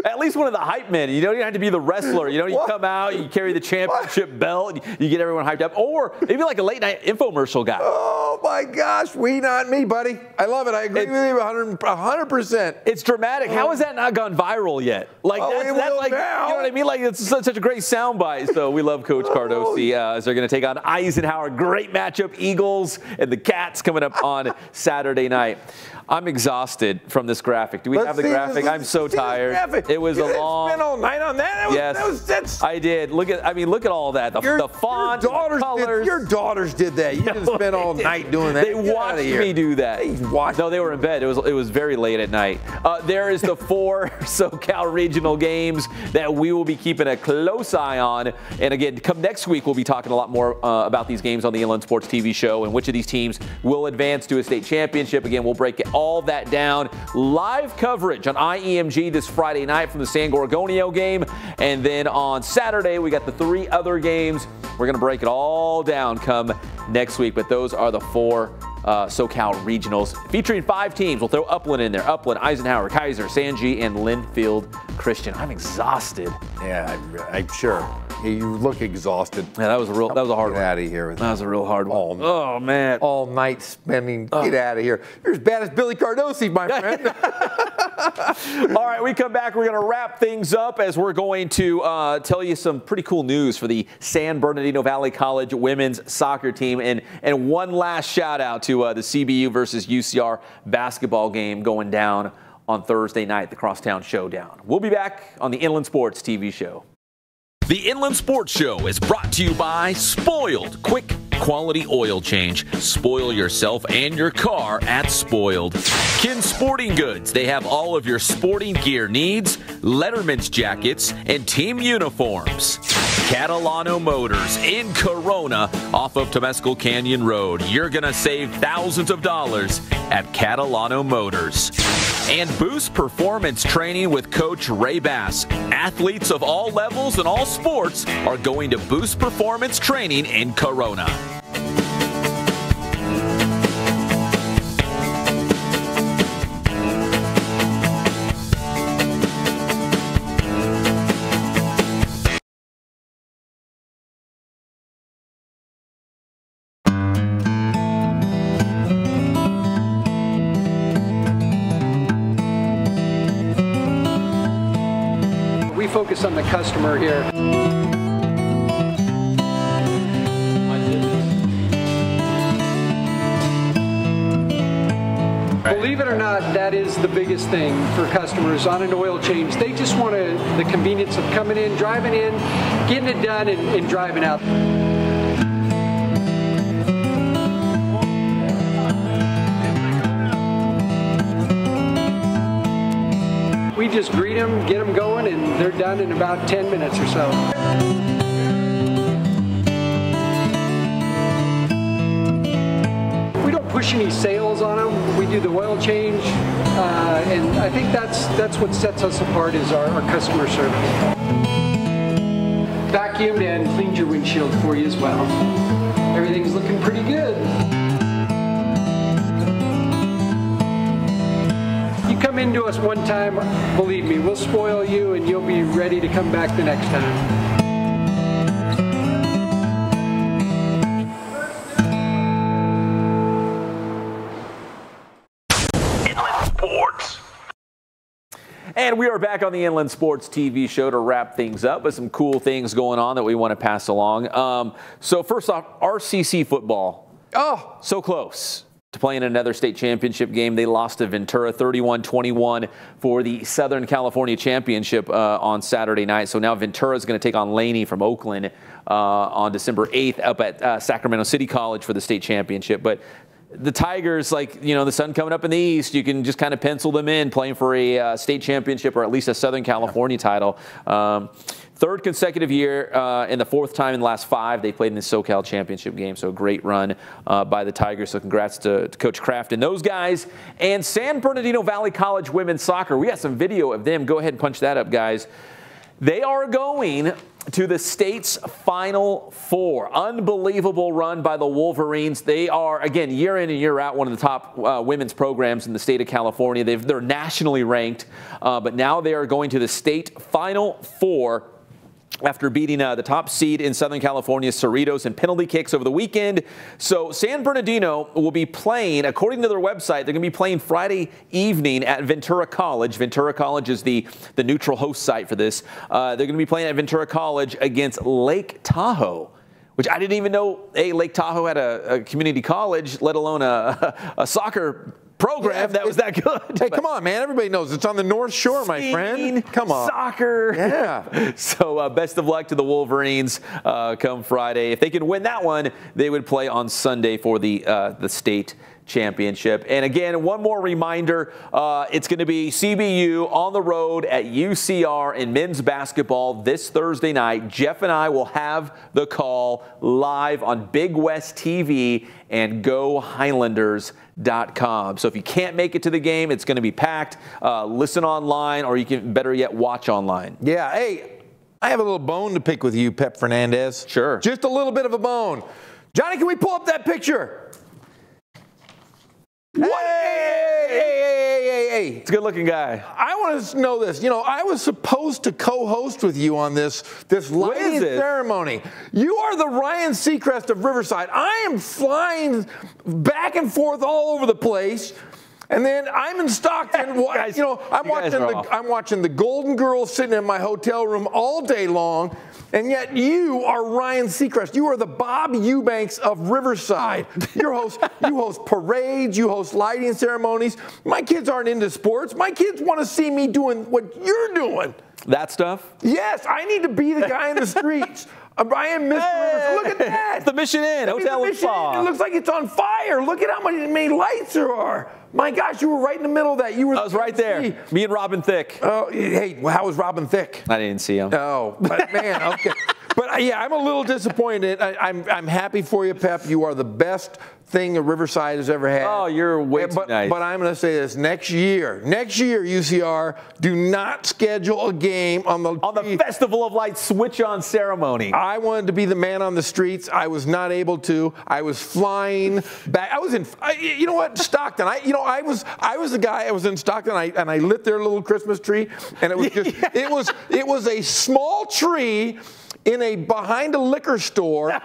At least one of the hype men. You don't have to be the wrestler. You know, you come out, you carry the championship belt, you get everyone hyped up. Or maybe like a late night infomercial guy. Oh my gosh, we not me, buddy. I love it. I agree with you 100%. It's dramatic. How has that not gone viral yet? Like that's like now. You know what I mean? Like it's such a great soundbite. So we love Coach Cardosi as they're going to take on Eisenhower. Great matchup, Eagles and the Cats coming up on Saturday night. I'm exhausted from this graphic. Do we have the graphic? I'm so tired. It was a long. Spent all night on that. Yes, I did. Look at all that. The font, the colors. Your daughters did that. You didn't spend all night doing that. They watched me do that. No, they were in bed. It was very late at night. There is the 4 SoCal regional games that we will be keeping a close eye on. And again, come next week, we'll be talking a lot more about these games on the Inland Sports TV show and which of these teams will advance to a state championship. Again, we'll break all that down. Live coverage on IEMG this Friday night from the San Gorgonio game. And then on Saturday, we got the 3 other games. We're going to break it all down come next week. But those are the 4 SoCal regionals featuring 5 teams. We'll throw Upland in there. Upland, Eisenhower, Kaiser, Sanjay, and Linfield Christian. I'm exhausted. Yeah, I'm sure. You look exhausted. Yeah, that was a hard one. Get out of here. That was a real hard one. Oh, man. All night spending. Get out of here. You're as bad as Billy Cardosi, my friend. All right, we come back. We're going to wrap things up as we're going to tell you some pretty cool news for the San Bernardino Valley College women's soccer team. And one last shout out to the CBU versus UCR basketball game going down on Thursday night, the Crosstown Showdown. We'll be back on the Inland Sports TV show. The Inland Sports Show is brought to you by Spoiled. Quick, quality oil change. Spoil yourself and your car at Spoiled. Kin Sporting Goods. They have all of your sporting gear needs, Letterman's jackets, and team uniforms. Catalano Motors in Corona off of Temescal Canyon Road. You're going to save thousands of dollars at Catalano Motors. And Boost Performance Training with Coach Ray Bass. Athletes of all levels and all sports are going to Boost Performance Training in Corona. Focus on the customer here. Believe it or not, that is the biggest thing for customers on an oil change. They just want the convenience of coming in, driving in, getting it done, and driving out. We just greet them, get them going, and they're done in about 10 minutes or so. We don't push any sales on them. We do the oil change, and I think that's what sets us apart is our customer service. Vacuumed and cleaned your windshield for you as well. Everything's looking pretty good. Come into us one time, believe me, we'll spoil you and you'll be ready to come back the next time. Inland Sports. And we are back on the Inland Sports TV show to wrap things up with some cool things going on that we want to pass along. So first off, RCC football. Oh, so close to playing another state championship game. They lost to Ventura 31-21 for the Southern California Championship on Saturday night. So now Ventura is going to take on Laney from Oakland on December 8th up at Sacramento City College for the state championship. But the Tigers, like, the sun coming up in the east, you can just kind of pencil them in playing for a state championship or at least a Southern California title. Third consecutive year and the fourth time in the last 5 they played in the SoCal championship game. So a great run by the Tigers. So congrats to Coach Kraft and those guys. And San Bernardino Valley College women's soccer. We got some video of them. Go ahead and punch that up, guys. They are going to the state's Final Four. Unbelievable run by the Wolverines. They are, again, year in and year out, one of the top women's programs in the state of California. They're nationally ranked, but now they are going to the state Final Four after beating the top seed in Southern California, Cerritos, in penalty kicks over the weekend. So San Bernardino will be playing, according to their website, they're going to be playing Friday evening at Ventura College. Ventura College is the neutral host site for this. They're going to be playing at Ventura College against Lake Tahoe, which I didn't even know, Lake Tahoe had a community college, let alone a soccer program that was that good. Hey, come on, man. Everybody knows it's on the North Shore, my friend. Come on. Soccer. Yeah. So best of luck to the Wolverines come Friday. If they can win that one, they would play on Sunday for the state championship. And again, one more reminder, it's going to be CBU on the road at UCR in men's basketball this Thursday night. Jeff and I will have the call live on Big West TV and GoHighlanders.com. So if you can't make it to the game, it's going to be packed. Listen online, or you can, better yet, watch online. Yeah. Hey, I have a little bone to pick with you, Pep Fernandez. Sure. Just a little bit of a bone. Johnny, can we pull up that picture? What? Hey. It's a good-looking guy. I want to know this. I was supposed to co-host with you on this lighting ceremony. You are the Ryan Seacrest of Riverside. I am flying back and forth all over the place. And then I'm in Stockton. I'm watching the Golden Girls sitting in my hotel room all day long. And yet you are Ryan Seacrest. You are the Bob Eubanks of Riverside. You host parades. You host lighting ceremonies. My kids aren't into sports. My kids want to see me doing what you're doing. That stuff? Yes, I need to be the guy in the streets. I am Mr. Riverside. Look at that. It's the Mission Inn Hotel and Spa. It looks like it's on fire. Look at how many lights there are. My gosh, you were right in the middle of that. I was right there. Me and Robin Thicke. Oh, hey, how was Robin Thicke? I didn't see him. Oh, but man, okay. But yeah, I'm a little disappointed. I'm happy for you, Pep. You are the best thing that Riverside has ever had. Oh, you're way too nice. But I'm going to say this: next year, UCR, do not schedule a game on the Festival of Lights switch-on ceremony. I wanted to be the man on the streets. I was not able to. I was flying back. I was in. You know what? Stockton. I was the guy. I was in Stockton, and I lit their little Christmas tree, and it was just it was a small tree behind a liquor store.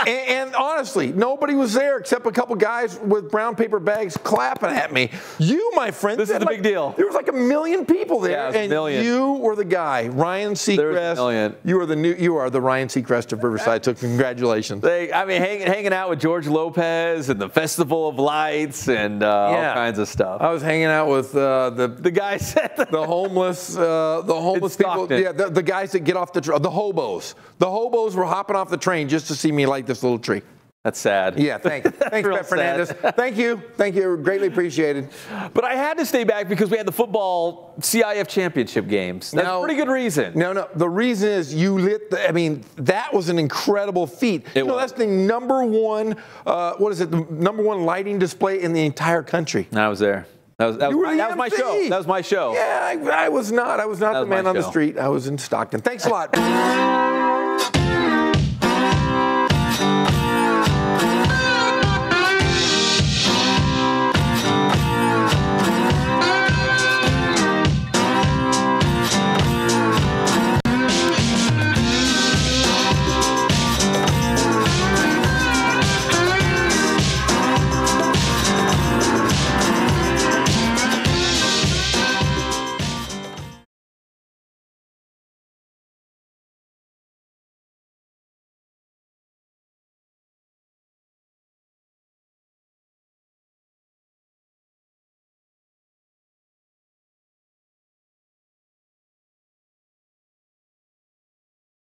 And honestly, nobody was there except a couple guys with brown paper bags clapping at me. You, my friend, this is the big deal. There was like 1 million people there, and you were the guy, Ryan Seacrest. You are the Ryan Seacrest of Riverside. So congratulations. Hanging out with George Lopez and the Festival of Lights and all kinds of stuff. I was hanging out with the guys, the homeless people. Yeah, the guys that get off the hobos. The hobos were hopping off the train just to see me light this little tree. That's sad. Yeah, thanks, Pep Fernandez. Thank you, greatly appreciated. But I had to stay back because we had the football CIF championship games. That's a pretty good reason. No, the reason is you lit that was an incredible feat. That's the number one, the number one lighting display in the entire country. I was there. That was my show. That was my show. Yeah, I was not. I was not the man on the street. I was in Stockton. Thanks a lot.